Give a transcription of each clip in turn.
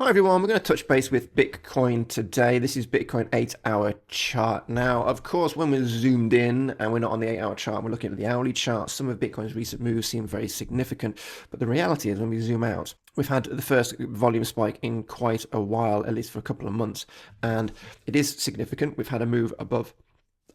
Hi everyone, we're going to touch base with Bitcoin today. This is Bitcoin 8-hour chart. Now, of course, when we're zoomed in and we're not on the 8-hour chart, we're looking at the hourly chart. Some of Bitcoin's recent moves seem very significant, but the reality is when we zoom out, we've had the first volume spike in quite a while, at least for a couple of months, and it is significant. We've had a move above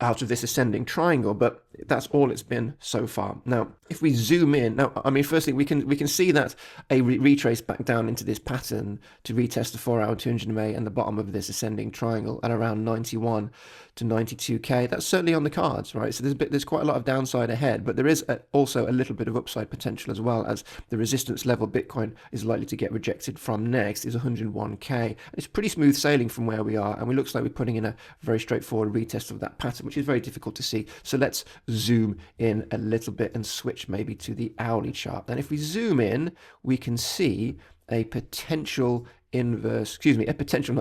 out of this ascending triangle, but that's all it's been so far. Now, if we zoom in, now, I mean, firstly, we can see that a retrace back down into this pattern to retest the 4-hour 200 MA and the bottom of this ascending triangle at around 91 to 92k. That's certainly on the cards, right? So there's quite a lot of downside ahead, but there is also a little bit of upside potential as well, as the resistance level Bitcoin is likely to get rejected from next is 101k. It's pretty smooth sailing from where we are, and it looks like we're putting in a very straightforward retest of that pattern, which is very difficult to see. So let's zoom in a little bit and switch maybe to the hourly chart. And if we zoom in, we can see a potential inverse, a potential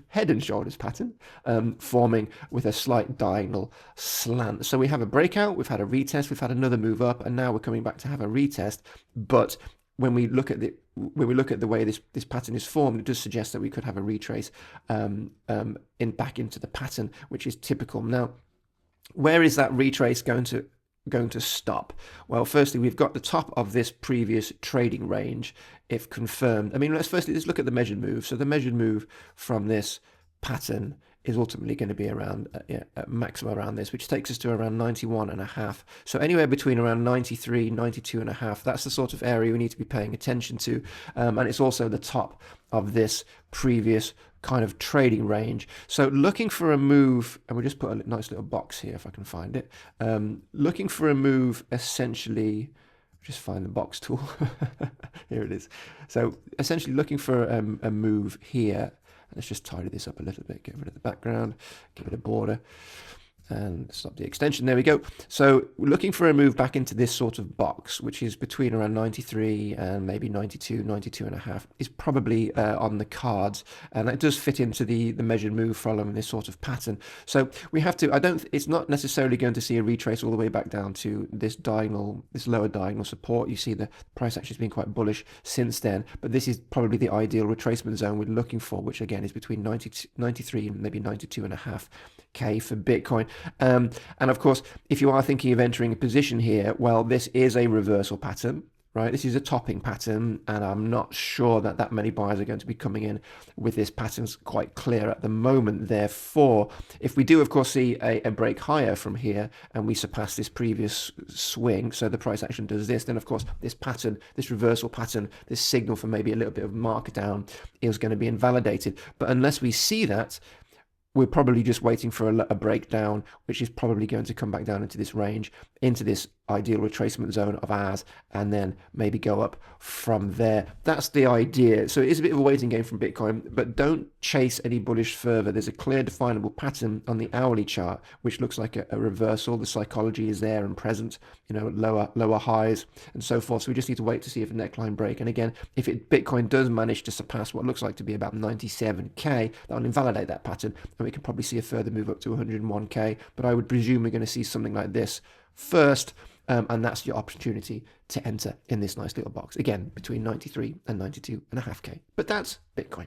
head and shoulders pattern forming with a slight diagonal slant. So we have a breakout, we've had a retest, we've had another move up, and now we're coming back to have a retest. But when we look at the way this pattern is formed, it does suggest that we could have a retrace back into the pattern, which is typical. Now, where is that retrace going to stop? Well, firstly, we've got the top of this previous trading range, if confirmed. I mean, let's look at the measured move. So the measured move from this pattern is ultimately going to be around a maximum around this, which takes us to around 91.5. So anywhere between around 93, 92.5, that's the sort of area we need to be paying attention to. And it's also the top of this previous kind of trading range. So looking for a move, and we'll just put a nice little box here if I can find it. Looking for a move, essentially, just find the box tool. Here it is. So essentially looking for a move here. Let's just tidy this up a little bit, get rid of the background, give it a border, and stop the extension. There we go. So we're looking for a move back into this sort of box, which is between around 93 and maybe 92.5 is probably on the cards. And that does fit into the measured move following this sort of pattern. So we have to, it's not necessarily going to see a retrace all the way back down to this lower diagonal support. You see the price action has been quite bullish since then, but this is probably the ideal retracement zone we're looking for, which again is between 93 and maybe 92.5k for Bitcoin. And of course, if you are thinking of entering a position here, well, this is a reversal pattern, right? This is a topping pattern, and I'm not sure that many buyers are going to be coming in with this pattern quite clear at the moment. Therefore, if we do, of course, see a break higher from here and we surpass this previous swing, so the price action does this, then of course this pattern, this reversal pattern, this signal for maybe a little bit of markdown is going to be invalidated. But unless we see that, we're probably just waiting for a breakdown, which is probably going to come back down into this range, into this ideal retracement zone of ours, and then maybe go up from there. That's the idea. So it is a bit of a waiting game from Bitcoin, but don't chase any bullish further. There's a clear definable pattern on the hourly chart, which looks like a reversal. The psychology is there and present, lower highs and so forth. So we just need to wait to see if a neckline break. And again, if Bitcoin does manage to surpass what looks like to be about 97k, that will invalidate that pattern, and we can probably see a further move up to 101k. But I would presume we're going to see something like this first, and that's your opportunity to enter in this nice little box, again between 93 and 92.5k. But that's Bitcoin.